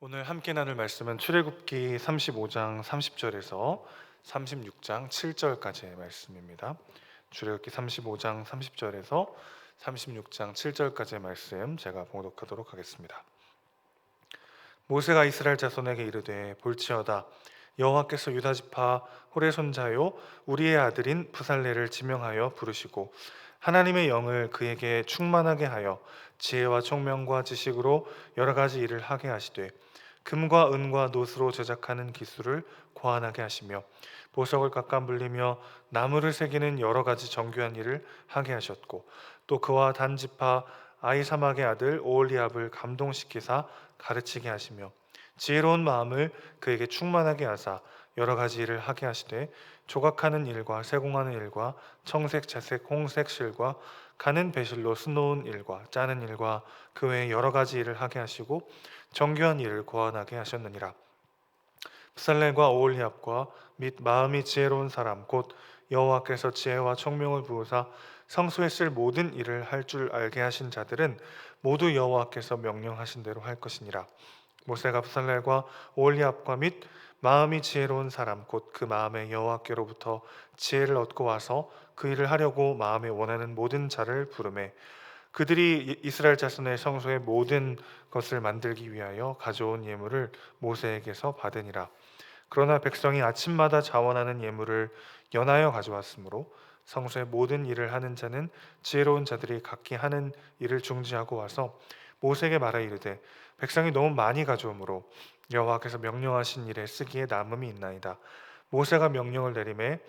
오늘 함께 나눌 말씀은 출애굽기 35장 30절에서 36장 7절까지의 말씀입니다. 출애굽기 35장 30절에서 36장 7절까지의 말씀 제가 봉독하도록 하겠습니다. 모세가 이스라엘 자손에게 이르되 볼지어다 여호와께서 유다 지파 홀의 손자요 우리의 아들인 부살레를 지명하여 부르시고 하나님의 영을 그에게 충만하게 하여 지혜와 총명과 지식으로 여러 가지 일을 하게 하시되 금과 은과 노스로 제작하는 기술을 고안하게 하시며 보석을 깎아 물리며 나무를 새기는 여러 가지 정교한 일을 하게 하셨고 또 그와 단 지파 아히사막의 아들 오홀리압을 감동시키사 가르치게 하시며 지혜로운 마음을 그에게 충만하게 하사 여러 가지 일을 하게 하시되 조각하는 일과 세공하는 일과 청색, 자색, 홍색 실과 가는 배실로 수놓은 일과 짜는 일과 그 외에 여러 가지 일을 하게 하시고 정교한 일을 고안하게 하셨느니라. 부살렐과 오홀리압과 및 마음이 지혜로운 사람 곧 여호와께서 지혜와 총명을 부으사 성소에 쓸 모든 일을 할 줄 알게 하신 자들은 모두 여호와께서 명령하신 대로 할 것이니라. 모세가 부살렐과 오홀리압과 및 마음이 지혜로운 사람 곧 그 마음에 여호와께로부터 지혜를 얻고 와서 그 일을 하려고 마음에 원하는 모든 자를 부르매 그들이 이스라엘 자손의 성소의 모든 것을 만들기 위하여 가져온 예물을 모세에게서 받으니라. 그러나 백성이 아침마다 자원하는 예물을 연하여 가져왔으므로 성소의 모든 일을 하는 자는 지혜로운 자들이 각기 하는 일을 중지하고 와서 모세에게 말하 이르되 백성이 너무 많이 가져오므로 여호와께서 명령하신 일에 쓰기에 남음이 있나이다. 모세가 명령을 내리매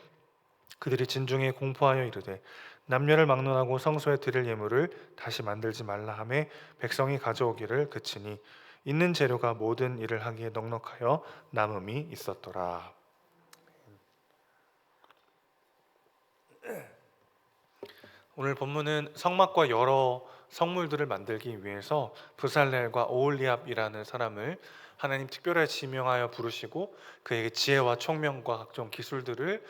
그들이 진중에 공포하여 이르되 남녀를 막론하고 성소에 드릴 예물을 다시 만들지 말라 하매 백성이 가져오기를 그치니 있는 재료가 모든 일을 하기에 넉넉하여 남음이 있었더라. 오늘 본문은 성막과 여러 성물들을 만들기 위해서 부살렐과 오홀리압이라는 사람을 하나님 특별히 지명하여 부르시고 그에게 지혜와 총명과 각종 기술들을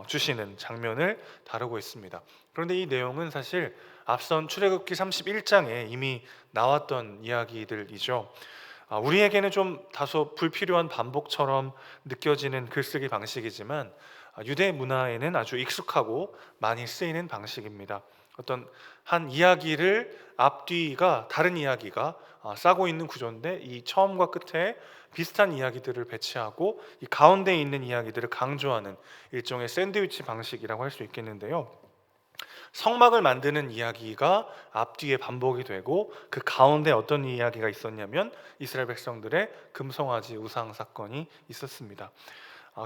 주시는 장면을 다루고 있습니다. 그런데 이 내용은 사실 앞선 출애굽기 31장에 이미 나왔던 이야기들이죠. 우리에게는 좀 다소 불필요한 반복처럼 느껴지는 글쓰기 방식이지만 유대 문화에는 아주 익숙하고 많이 쓰이는 방식입니다. 어떤 한 이야기를 앞뒤가 다른 이야기가 싸고 있는 구조인데 이 처음과 끝에 비슷한 이야기들을 배치하고 이 가운데에 있는 이야기들을 강조하는 일종의 샌드위치 방식이라고 할 수 있겠는데요. 성막을 만드는 이야기가 앞뒤에 반복이 되고 그 가운데 어떤 이야기가 있었냐면 이스라엘 백성들의 금송아지 우상 사건이 있었습니다.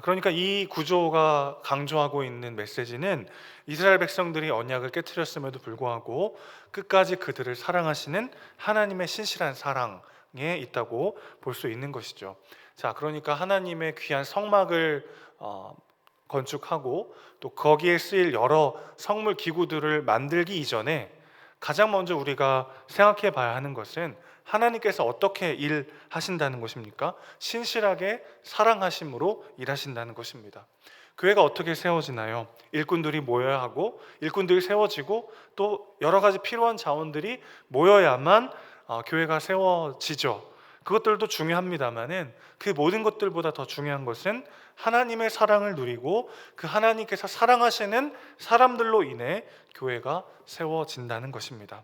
그러니까 이 구조가 강조하고 있는 메시지는 이스라엘 백성들이 언약을 깨트렸음에도 불구하고 끝까지 그들을 사랑하시는 하나님의 신실한 사랑에 있다고 볼 수 있는 것이죠. 자, 그러니까 하나님의 귀한 성막을 건축하고 또 거기에 쓰일 여러 성물 기구들을 만들기 이전에 가장 먼저 우리가 생각해 봐야 하는 것은 하나님께서 어떻게 일하신다는 것입니까? 신실하게 사랑하심으로 일하신다는 것입니다. 교회가 어떻게 세워지나요? 일꾼들이 모여야 하고 일꾼들이 세워지고 또 여러 가지 필요한 자원들이 모여야만 교회가 세워지죠. 그것들도 중요합니다만은 그 모든 것들보다 더 중요한 것은 하나님의 사랑을 누리고 그 하나님께서 사랑하시는 사람들로 인해 교회가 세워진다는 것입니다.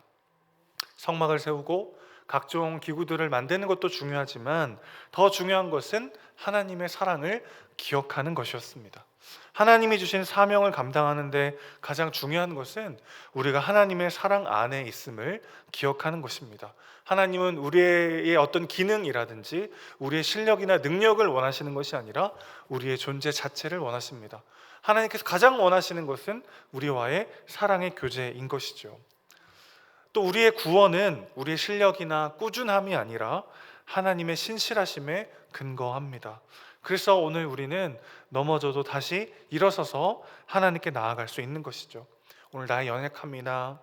성막을 세우고 각종 기구들을 만드는 것도 중요하지만 더 중요한 것은 하나님의 사랑을 기억하는 것이었습니다. 하나님이 주신 사명을 감당하는데 가장 중요한 것은 우리가 하나님의 사랑 안에 있음을 기억하는 것입니다. 하나님은 우리의 어떤 기능이라든지 우리의 실력이나 능력을 원하시는 것이 아니라 우리의 존재 자체를 원하십니다. 하나님께서 가장 원하시는 것은 우리와의 사랑의 교제인 것이죠. 또 우리의 구원은 우리의 실력이나 꾸준함이 아니라 하나님의 신실하심에 근거합니다. 그래서 오늘 우리는 넘어져도 다시 일어서서 하나님께 나아갈 수 있는 것이죠. 오늘 나의 연약함이나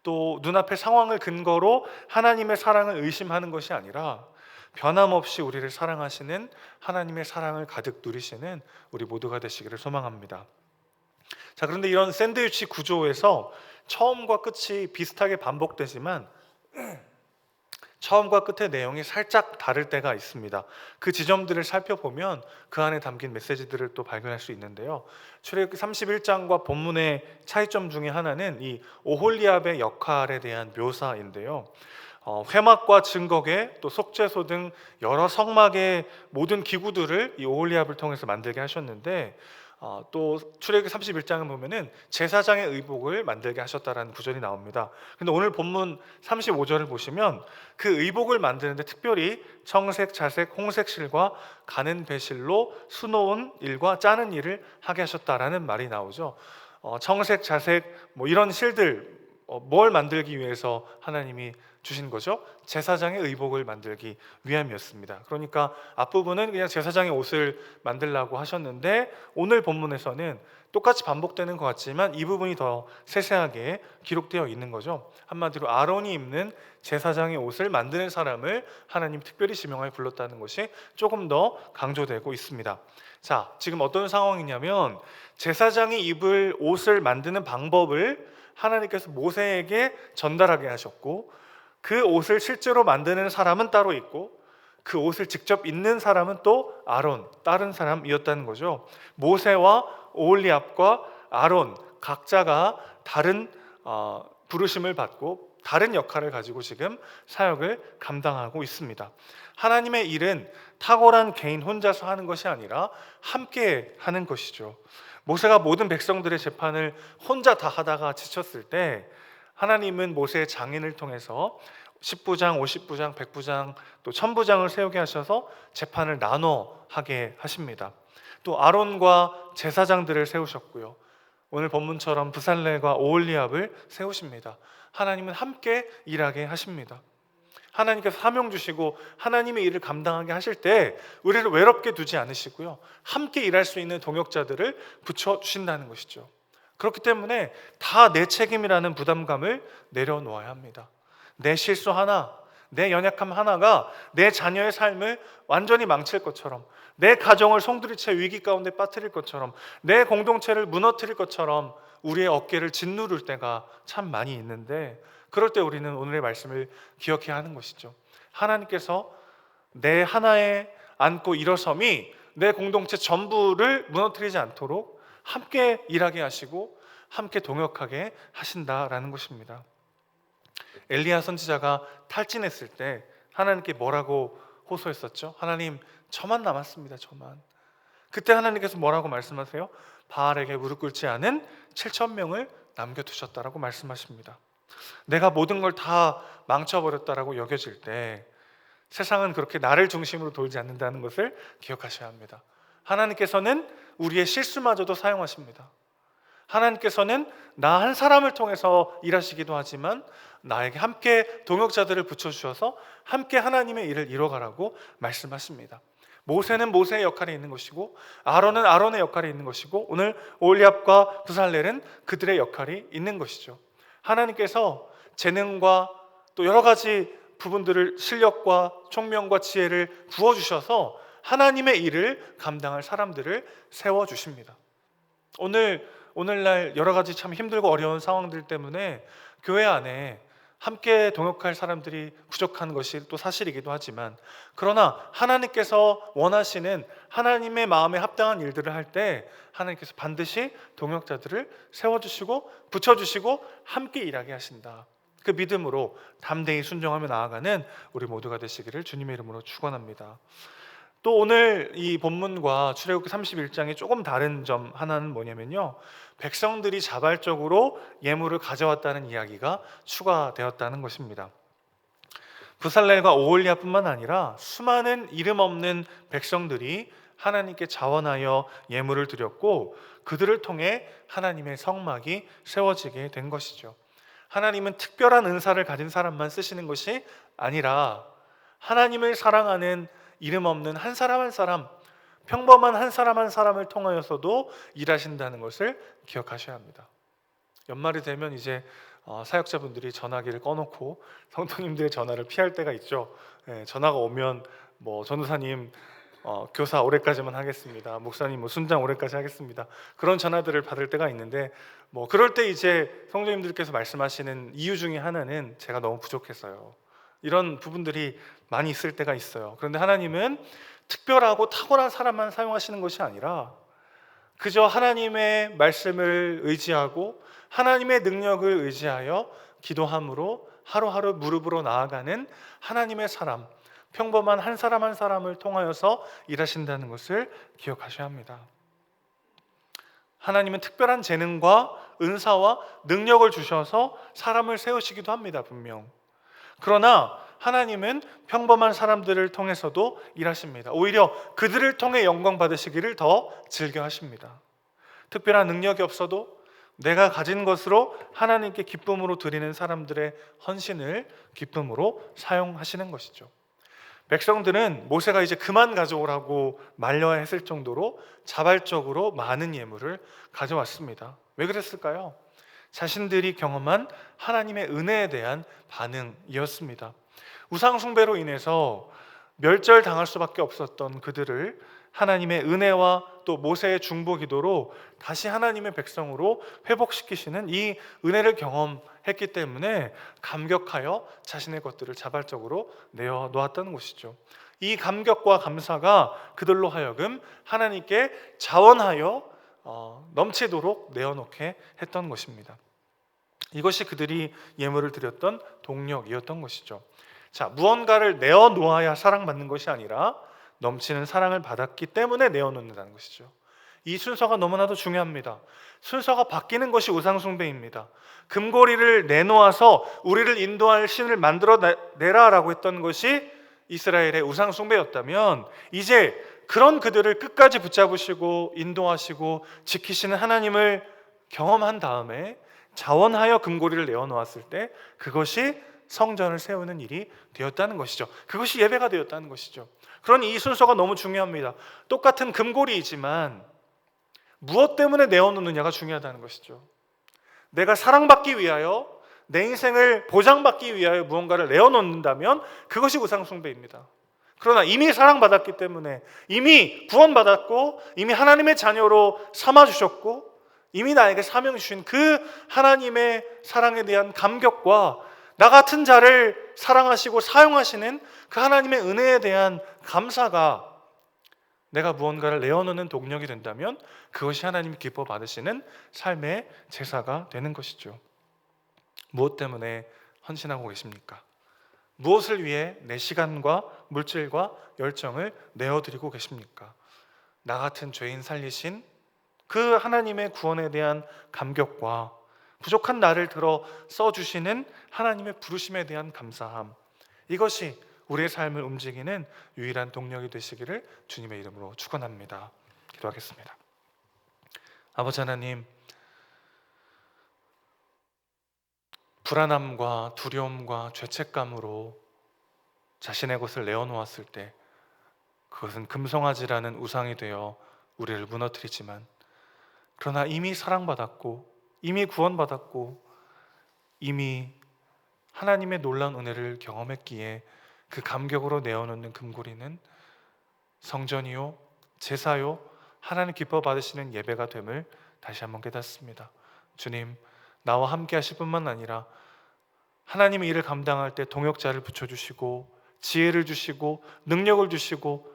또 눈앞의 상황을 근거로 하나님의 사랑을 의심하는 것이 아니라 변함없이 우리를 사랑하시는 하나님의 사랑을 가득 누리시는 우리 모두가 되시기를 소망합니다. 자, 그런데 이런 샌드위치 구조에서 처음과 끝이 비슷하게 반복되지만 처음과 끝의 내용이 살짝 다를 때가 있습니다. 그 지점들을 살펴보면 그 안에 담긴 메시지들을 또 발견할 수 있는데요. 출애굽기 31장과 본문의 차이점 중에 하나는 이 오홀리압의 역할에 대한 묘사인데요. 회막과 증거계 또 속죄소 등 여러 성막의 모든 기구들을 이 오홀리압을 통해서 만들게 하셨는데, 또 출애굽기 31장을 보면은 제사장의 의복을 만들게 하셨다라는 구절이 나옵니다. 근데 오늘 본문 35절을 보시면 그 의복을 만드는데 특별히 청색, 자색, 홍색 실과 가는 배실로 수놓은 일과 짜는 일을 하게 하셨다라는 말이 나오죠. 청색, 자색 뭐 이런 실들, 뭘 만들기 위해서 하나님이 주신 거죠? 제사장의 의복을 만들기 위함이었습니다. 그러니까 앞부분은 그냥 제사장의 옷을 만들라고 하셨는데, 오늘 본문에서는 똑같이 반복되는 것 같지만 이 부분이 더 세세하게 기록되어 있는 거죠. 한마디로 아론이 입는 제사장의 옷을 만드는 사람을 하나님 특별히 지명하여 불렀다는 것이 조금 더 강조되고 있습니다. 자, 지금 어떤 상황이냐면 제사장이 입을 옷을 만드는 방법을 하나님께서 모세에게 전달하게 하셨고, 그 옷을 실제로 만드는 사람은 따로 있고 그 옷을 직접 입는 사람은 또 아론, 다른 사람이었다는 거죠. 모세와 오홀리압과 아론 각자가 다른 부르심을 받고 다른 역할을 가지고 지금 사역을 감당하고 있습니다. 하나님의 일은 탁월한 개인 혼자서 하는 것이 아니라 함께 하는 것이죠. 모세가 모든 백성들의 재판을 혼자 다 하다가 지쳤을 때 하나님은 모세의 장인을 통해서 10부장, 50부장, 100부장, 또 1000부장을 세우게 하셔서 재판을 나눠 하게 하십니다. 또 아론과 제사장들을 세우셨고요. 오늘 본문처럼 브살렐과 오홀리압을 세우십니다. 하나님은 함께 일하게 하십니다. 하나님께서 사명 주시고 하나님의 일을 감당하게 하실 때 우리를 외롭게 두지 않으시고요, 함께 일할 수 있는 동역자들을 붙여주신다는 것이죠. 그렇기 때문에 다 내 책임이라는 부담감을 내려놓아야 합니다. 내 실수 하나, 내 연약함 하나가 내 자녀의 삶을 완전히 망칠 것처럼, 내 가정을 송두리째 위기 가운데 빠뜨릴 것처럼, 내 공동체를 무너뜨릴 것처럼 우리의 어깨를 짓누를 때가 참 많이 있는데, 그럴 때 우리는 오늘의 말씀을 기억해야 하는 것이죠. 하나님께서 내 하나에 안고 일어섬이 내 공동체 전부를 무너뜨리지 않도록 함께 일하게 하시고 함께 동역하게 하신다라는 것입니다. 엘리야 선지자가 탈진했을 때 하나님께 뭐라고 호소했었죠? 하나님, 저만 남았습니다. 저만. 그때 하나님께서 뭐라고 말씀하세요? 바알에게 무릎 꿇지 않은 7,000명을 남겨두셨다라고 말씀하십니다. 내가 모든 걸 다 망쳐버렸다라고 여겨질 때 세상은 그렇게 나를 중심으로 돌지 않는다는 것을 기억하셔야 합니다. 하나님께서는 우리의 실수마저도 사용하십니다. 하나님께서는 나 한 사람을 통해서 일하시기도 하지만 나에게 함께 동역자들을 붙여주셔서 함께 하나님의 일을 이뤄가라고 말씀하십니다. 모세는 모세의 역할이 있는 것이고 아론은 아론의 역할이 있는 것이고 오늘 오홀리압과 브살렐은 그들의 역할이 있는 것이죠. 하나님께서 재능과 또 여러 가지 부분들을, 실력과 총명과 지혜를 부어주셔서 하나님의 일을 감당할 사람들을 세워주십니다. 오늘날 여러 가지 참 힘들고 어려운 상황들 때문에 교회 안에 함께 동역할 사람들이 부족한 것이 또 사실이기도 하지만, 그러나 하나님께서 원하시는 하나님의 마음에 합당한 일들을 할 때 하나님께서 반드시 동역자들을 세워주시고 붙여주시고 함께 일하게 하신다. 그 믿음으로 담대히 순종하며 나아가는 우리 모두가 되시기를 주님의 이름으로 축원합니다. 또 오늘 이 본문과 출애굽기 31장이 조금 다른 점 하나는 뭐냐면요, 백성들이 자발적으로 예물을 가져왔다는 이야기가 추가되었다는 것입니다. 브살렐과 오홀리압뿐만 아니라 수많은 이름 없는 백성들이 하나님께 자원하여 예물을 드렸고 그들을 통해 하나님의 성막이 세워지게 된 것이죠. 하나님은 특별한 은사를 가진 사람만 쓰시는 것이 아니라 하나님을 사랑하는 이름 없는 한 사람 한 사람, 평범한 한 사람 한 사람을 통하여서도 일하신다는 것을 기억하셔야 합니다. 연말이 되면 이제 사역자분들이 전화기를 꺼놓고 성도님들의 전화를 피할 때가 있죠. 전화가 오면 전도사님 교사 올해까지만 하겠습니다. 목사님 순장 올해까지 하겠습니다. 그런 전화들을 받을 때가 있는데 그럴 때 이제 성도님들께서 말씀하시는 이유 중에 하나는 제가 너무 부족해서요. 이런 부분들이 많이 있을 때가 있어요. 그런데 하나님은 특별하고 탁월한 사람만 사용하시는 것이 아니라 그저 하나님의 말씀을 의지하고 하나님의 능력을 의지하여 기도함으로 하루하루 무릎으로 나아가는 하나님의 사람, 평범한 한 사람 한 사람을 통하여서 일하신다는 것을 기억하셔야 합니다. 하나님은 특별한 재능과 은사와 능력을 주셔서 사람을 세우시기도 합니다, 분명. 그러나 하나님은 평범한 사람들을 통해서도 일하십니다. 오히려 그들을 통해 영광 받으시기를 더 즐겨 하십니다. 특별한 능력이 없어도 내가 가진 것으로 하나님께 기쁨으로 드리는 사람들의 헌신을 기쁨으로 사용하시는 것이죠. 백성들은 모세가 이제 그만 가져오라고 말려야 했을 정도로 자발적으로 많은 예물을 가져왔습니다. 왜 그랬을까요? 자신들이 경험한 하나님의 은혜에 대한 반응이었습니다. 우상 숭배로 인해서 멸절당할 수밖에 없었던 그들을 하나님의 은혜와 또 모세의 중보 기도로 다시 하나님의 백성으로 회복시키시는 이 은혜를 경험했기 때문에 감격하여 자신의 것들을 자발적으로 내어놓았다는 것이죠. 이 감격과 감사가 그들로 하여금 하나님께 자원하여 넘치도록 내어놓게 했던 것입니다. 이것이 그들이 예물을 드렸던 동력이었던 것이죠. 자, 무언가를 내어놓아야 사랑받는 것이 아니라 넘치는 사랑을 받았기 때문에 내어놓는다는 것이죠. 이 순서가 너무나도 중요합니다. 순서가 바뀌는 것이 우상숭배입니다. 금고리를 내놓아서 우리를 인도할 신을 만들어 내라라고 했던 것이 이스라엘의 우상숭배였다면 이제 그런 그들을 끝까지 붙잡으시고 인도하시고 지키시는 하나님을 경험한 다음에 자원하여 금고리를 내어놓았을 때 그것이 성전을 세우는 일이 되었다는 것이죠. 그것이 예배가 되었다는 것이죠. 그러니 이 순서가 너무 중요합니다. 똑같은 금고리이지만 무엇 때문에 내어놓느냐가 중요하다는 것이죠. 내가 사랑받기 위하여 내 인생을 보장받기 위하여 무언가를 내어놓는다면 그것이 우상숭배입니다. 그러나 이미 사랑받았기 때문에 이미 구원받았고 이미 하나님의 자녀로 삼아주셨고 이미 나에게 사명 주신 그 하나님의 사랑에 대한 감격과 나 같은 자를 사랑하시고 사용하시는 그 하나님의 은혜에 대한 감사가 내가 무언가를 내어놓는 동력이 된다면 그것이 하나님이 기뻐 받으시는 삶의 제사가 되는 것이죠. 무엇 때문에 헌신하고 계십니까? 무엇을 위해 내 시간과 물질과 열정을 내어드리고 계십니까? 나 같은 죄인 살리신 그 하나님의 구원에 대한 감격과 부족한 나를 들어 써주시는 하나님의 부르심에 대한 감사함, 이것이 우리의 삶을 움직이는 유일한 동력이 되시기를 주님의 이름으로 축원합니다. 기도하겠습니다. 아버지 하나님, 불안함과 두려움과 죄책감으로 자신의 것을 내어놓았을 때 그것은 금송아지라는 우상이 되어 우리를 무너뜨리지만, 그러나 이미 사랑받았고 이미 구원받았고 이미 하나님의 놀라운 은혜를 경험했기에 그 감격으로 내어놓는 금고리는 성전이요 제사요 하나님 기뻐 받으시는 예배가 됨을 다시 한번 깨닫습니다. 주님, 나와 함께 하실 뿐만 아니라 하나님의 일을 감당할 때 동역자를 붙여주시고 지혜를 주시고 능력을 주시고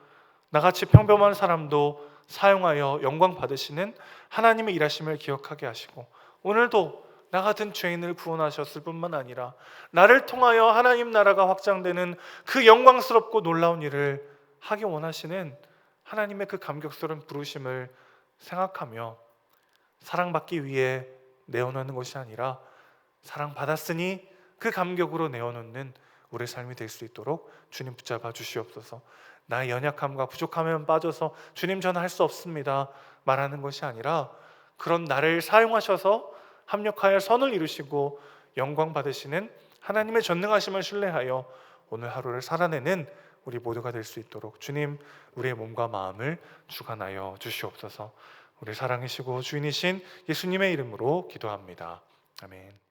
나같이 평범한 사람도 사용하여 영광 받으시는 하나님의 일하심을 기억하게 하시고, 오늘도 나 같은 죄인을 구원하셨을 뿐만 아니라 나를 통하여 하나님 나라가 확장되는 그 영광스럽고 놀라운 일을 하기 원하시는 하나님의 그 감격스러운 부르심을 생각하며 사랑받기 위해 내어놓는 것이 아니라 사랑받았으니 그 감격으로 내어놓는 우리의 삶이 될 수 있도록 주님 붙잡아 주시옵소서. 나의 연약함과 부족함에 빠져서 주님 저는 할 수 없습니다 말하는 것이 아니라 그런 나를 사용하셔서 합력하여 선을 이루시고 영광 받으시는 하나님의 전능하심을 신뢰하여 오늘 하루를 살아내는 우리 모두가 될 수 있도록 주님 우리의 몸과 마음을 주관하여 주시옵소서. 우리 사랑이시고 주인이신 예수님의 이름으로 기도합니다. 아멘.